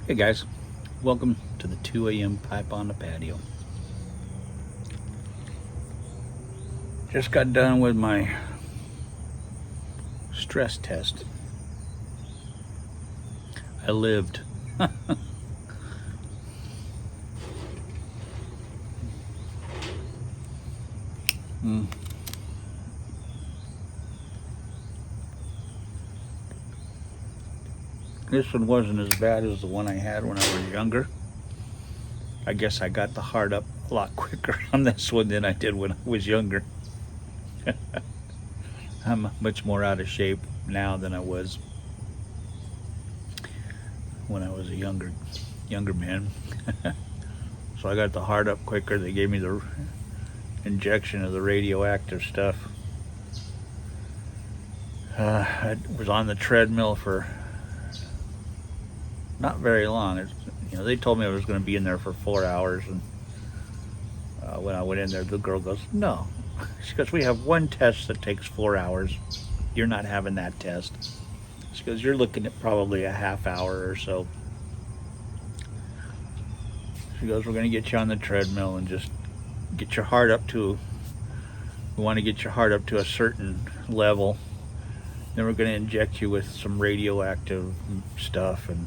Hey guys, welcome to the 2 a.m. pipe on the patio. Just got done with my stress test. I lived. This one wasn't as bad as the one I had when I was younger. I guess I got the heart up a lot quicker on this one than I did when I was younger. I'm much more out of shape now than I was when I was a younger man. So I got the heart up quicker. They gave me the injection of the radioactive stuff. I was on the treadmill for not very long. They told me I was going to be in there for 4 hours, and when I went in there, the girl goes, "No." She goes, "We have one test that takes 4 hours. You're not having that test." She goes, "You're looking at probably a half hour or so." She goes, "We're going to get you on the treadmill and just get your heart up to, we want to get your heart up to a certain level. Then we're going to inject you with some radioactive stuff, and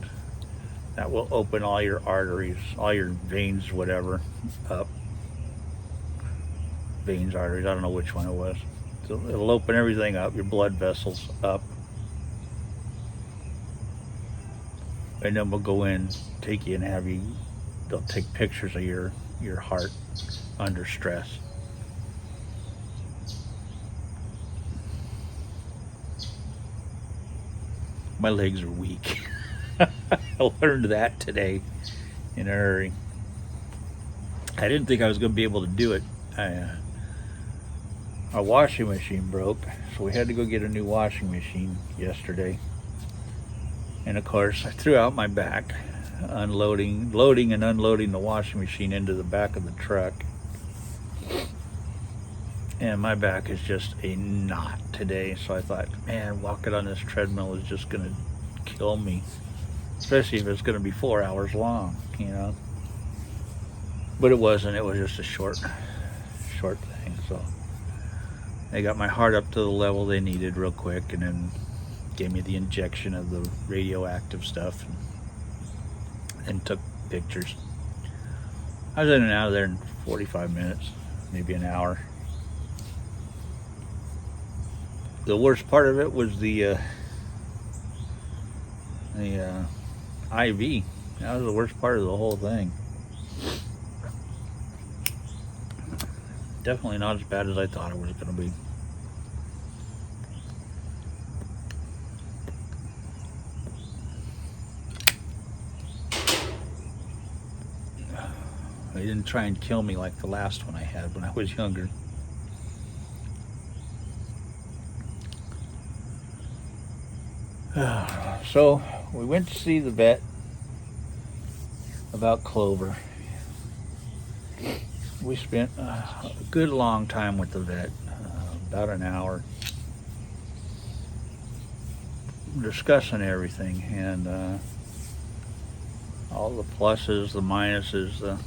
that will open all your arteries, all your veins, whatever, up. Veins, arteries, I don't know which one it was. So it'll open everything up, your blood vessels up. And then we'll go in, take you and have you, they'll take pictures of your heart under stress." My legs are weak. I learned that today in a hurry. I didn't think I was going to be able to do it. Our washing machine broke, so we had to go get a new washing machine yesterday. And of course, I threw out my back, loading and unloading the washing machine into the back of the truck. And my back is just a knot today, so I thought, man, walking on this treadmill is just going to kill me. Especially if it's going to be 4 hours long, But it wasn't. It was just a short thing. So they got my heart up to the level they needed real quick, and then gave me the injection of the radioactive stuff, and took pictures. I was in and out of there in 45 minutes, maybe an hour. The worst part of it was the IV. That was the worst part of the whole thing. Definitely not as bad as I thought it was going to be. They didn't try and kill me like the last one I had when I was younger. So we went to see the vet about Clover. We spent a good long time with the vet, about an hour, discussing everything, and all the pluses, the minuses,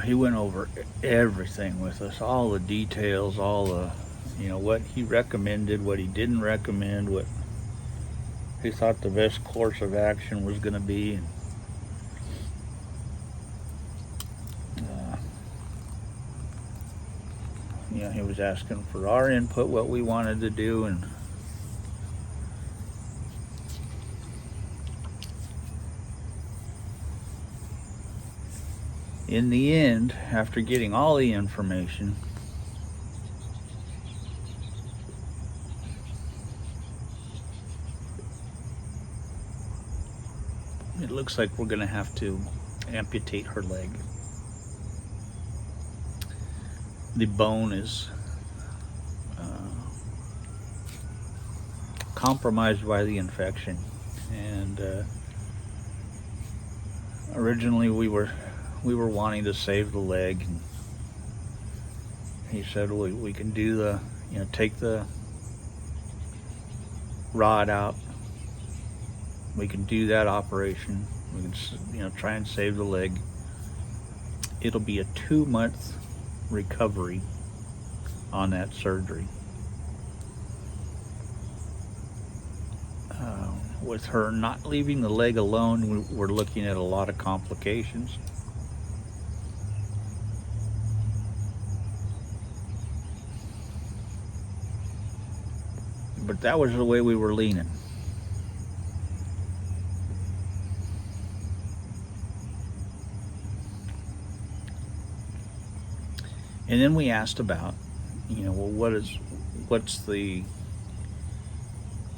he went over everything with us, all the details, all the, what he recommended, what he didn't recommend, what he thought the best course of action was going to be. he was asking for our input, what we wanted to do, and in the end, after getting all the information, it looks like we're going to have to amputate her leg. The bone is compromised by the infection, and originally we were wanting to save the leg, and he said we can do the, take the rod out. We can do that operation. We can, try and save the leg. It'll be a 2-month recovery on that surgery. With her not leaving the leg alone, we're looking at a lot of complications. But that was the way we were leaning. And then we asked about, what's the,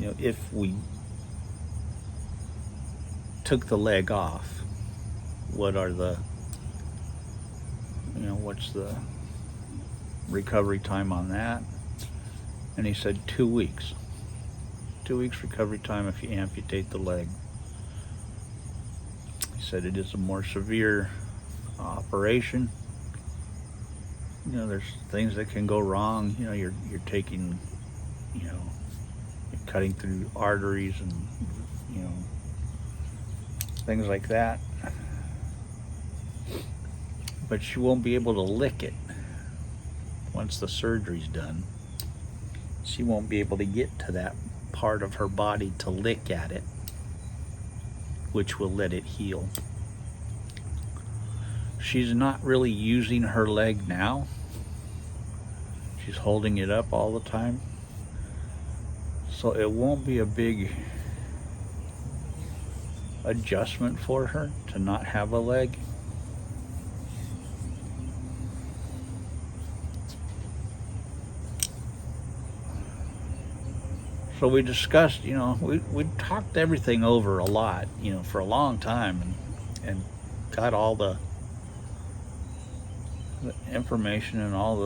if we took the leg off, what are the, what's the recovery time on that? And he said 2 weeks. 2 weeks recovery time if you amputate the leg. He said it is a more severe operation. There's things that can go wrong. You're taking, you're cutting through arteries and, things like that. But she won't be able to lick it once the surgery's done. She won't be able to get to that part of her body to lick at it, which will let it heal. She's not really using her leg now. She's holding it up all the time. So it won't be a big adjustment for her to not have a leg. So we discussed, we talked everything over a lot, for a long time, and got all the information and all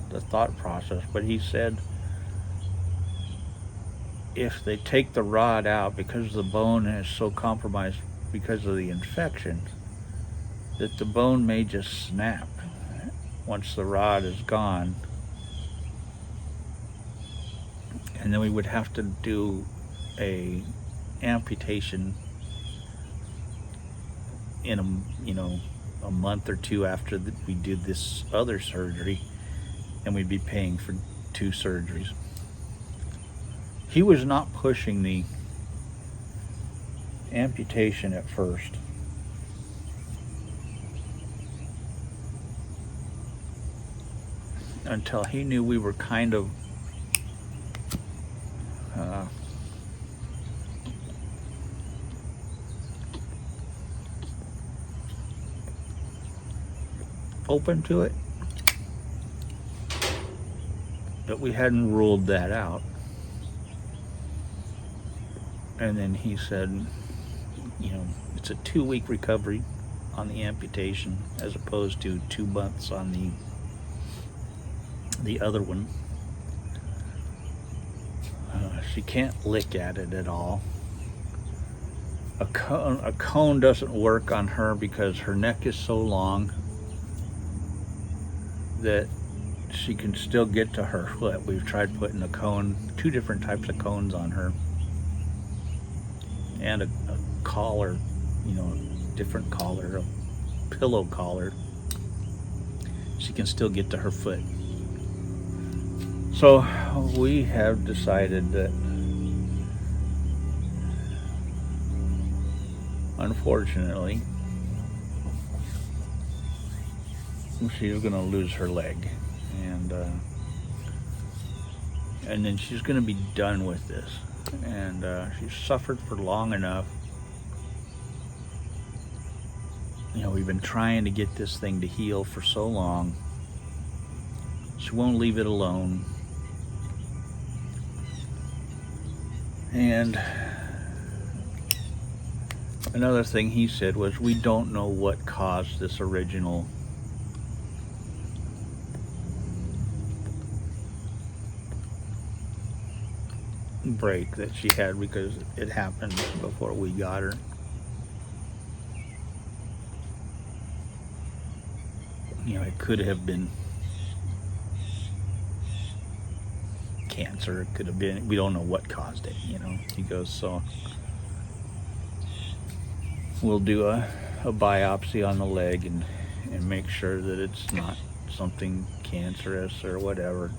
the thought process. But he said if they take the rod out, because the bone is so compromised because of the infection, that the bone may just snap once the rod is gone. And then we would have to do a amputation in a month or two after we did this other surgery, and we'd be paying for 2 surgeries. He was not pushing the amputation at first. Until he knew we were kind of open to it, but we hadn't ruled that out. And then he said, it's a 2-week recovery on the amputation as opposed to 2 months on the other one. She can't lick at it at all. A cone doesn't work on her because her neck is so long that she can still get to her foot. We've tried putting a cone, 2 different types of cones on her, and a collar, different collar, a pillow collar. She can still get to her foot. So we have decided that, unfortunately, she's going to lose her leg, and then she's going to be done with this. And she's suffered for long enough. You know, we've been trying to get this thing to heal for so long. She won't leave it alone. And another thing he said was, we don't know what caused this original break that she had, because it happened before we got her. You know, it could have been cancer, it could have been, we don't know what caused it, you know. He goes, so we'll do a biopsy on the leg and make sure that it's not something cancerous or whatever.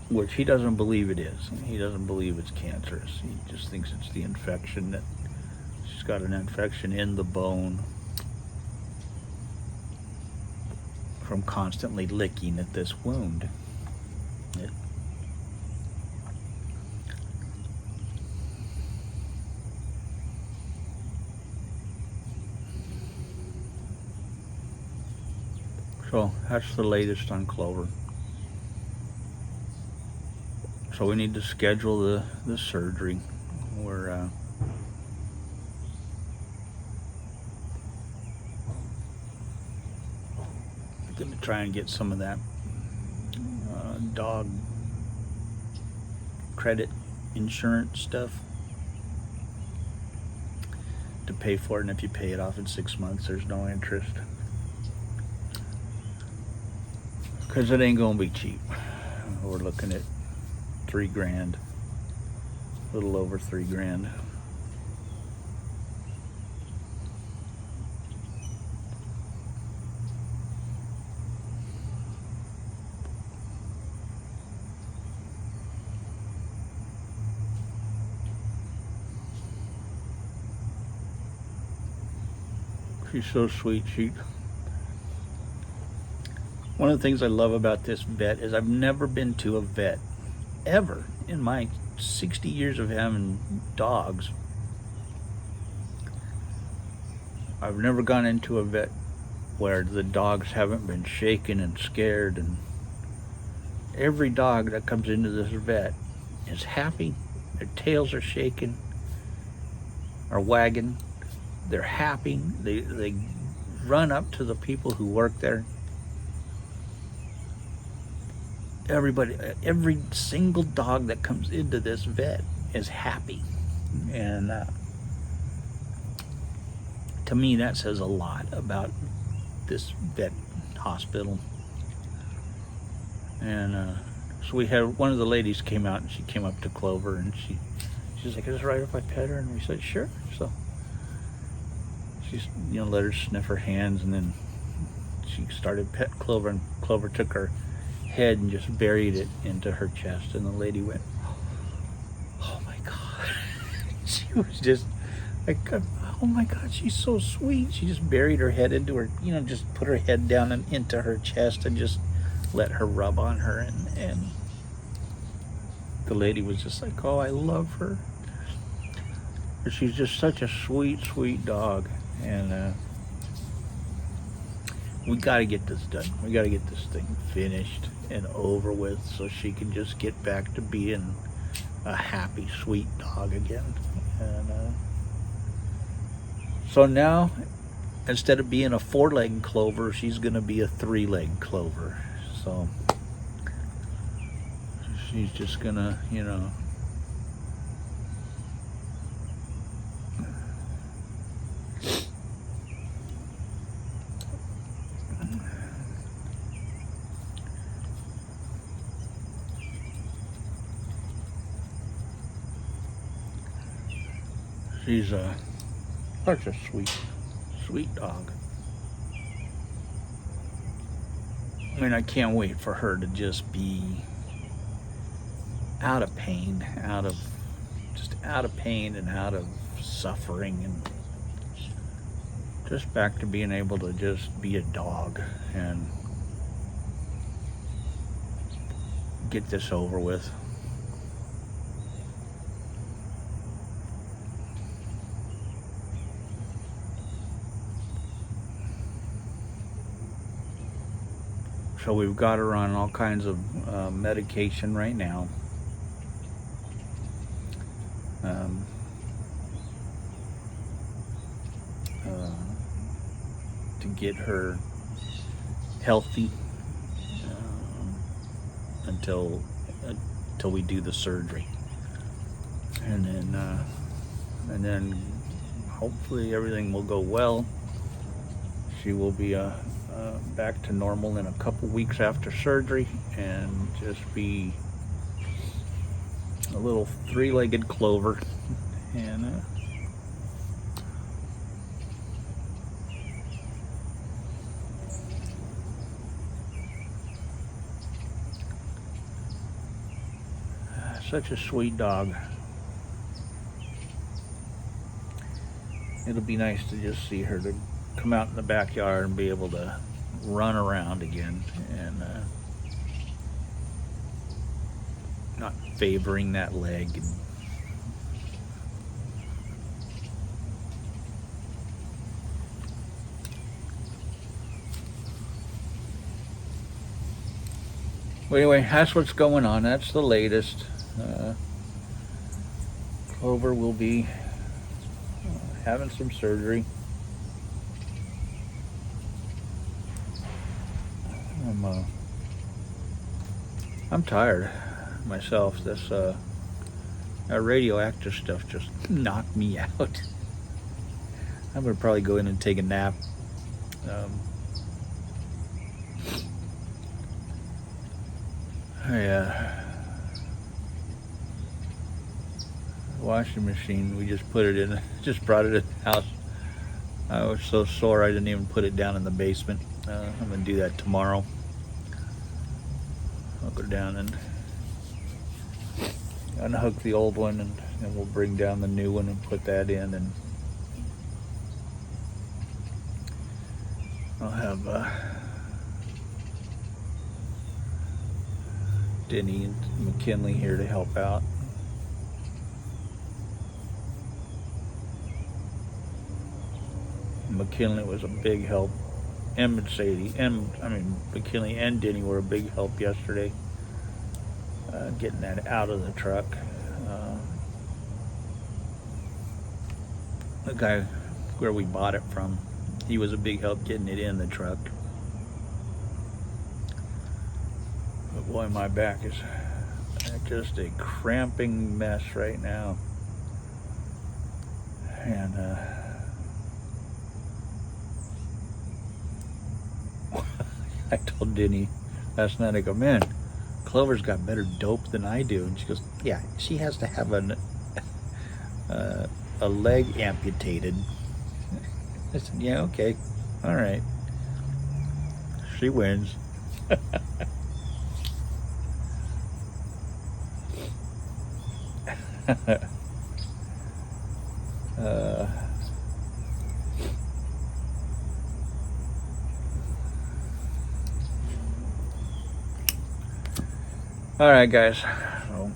Which he doesn't believe it is. He doesn't believe it's cancerous. He just thinks it's the infection, that she's got an infection in the bone from constantly licking at this wound. So that's the latest on Clover. So we need to schedule the surgery. We're going to try and get some of that dog credit insurance stuff to pay for it, and if you pay it off in 6 months, there's no interest, because it ain't gonna be cheap. We're looking at $3,000, a little over $3,000. She's so sweet. One of the things I love about this vet is I've never been to a vet ever in my 60 years of having dogs. I've never gone into a vet where the dogs haven't been shaken and scared, and every dog that comes into this vet is happy. Their tails are shaking, are wagging. They're happy. They run up to the people who work there. Everybody, every single dog that comes into this vet is happy. And to me, that says a lot about this vet hospital. And so we had, one of the ladies came out, and she came up to Clover, and she's like, is it right if I pet her? And we said, sure. So she's, you know, let her sniff her hands, and then she started pet Clover, and Clover took her head and just buried it into her chest, and the lady went, oh my God. She was just like, oh my God, she's so sweet. She just buried her head into her, you know, just put her head down and into her chest and just let her rub on her, and the lady was just like, oh, I love her. She's just such a sweet dog. And we got to get this done. We got to get this thing finished and over with, so she can just get back to being a happy, sweet dog again. And so now, instead of being a 4-legged Clover, she's going to be a 3-legged Clover. So she's just going to, you know, she's such a sweet dog. I mean, I can't wait for her to just be out of pain, out of just out of pain and out of suffering, and just back to being able to just be a dog and get this over with. So we've got her on all kinds of medication right now. To get her healthy until we do the surgery, and then hopefully everything will go well. She will be back to normal in a couple weeks after surgery, and just be a little three-legged Clover. And such a sweet dog. It'll be nice to just see her, to come out in the backyard and be able to run around again, and not favoring that leg. Well, anyway, that's what's going on. That's the latest. Clover will be having some surgery. I'm tired myself. This that radioactive stuff just knocked me out. I'm gonna probably go in and take a nap. Washing machine, we just put it in, just brought it in the house. I was so sore I didn't even put it down in the basement. I'm gonna do that tomorrow. I'll go down and unhook the old one, and then we'll bring down the new one and put that in, and I'll have Denny and McKinley here to help out. McKinley was a big help, and McKinley and Denny were a big help yesterday, getting that out of the truck. The guy where we bought it from, he was a big help getting it in the truck. But boy, my back is just a cramping mess right now. And I told Denny last night, I go, man, Clover's got better dope than I do. And she goes, yeah, she has to have a leg amputated. I said, yeah, okay, all right. She wins. All right, guys. So,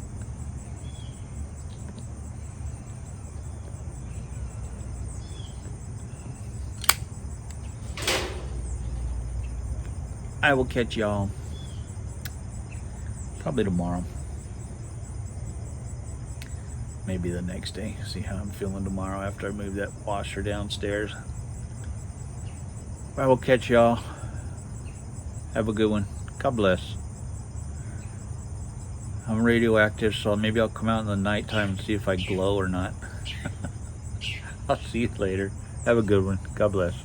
I will catch y'all probably tomorrow. Maybe the next day. See how I'm feeling tomorrow after I move that washer downstairs. I will catch y'all. Have a good one. God bless. I'm radioactive, so maybe I'll come out in the nighttime and see if I glow or not. I'll see you later. Have a good one. God bless.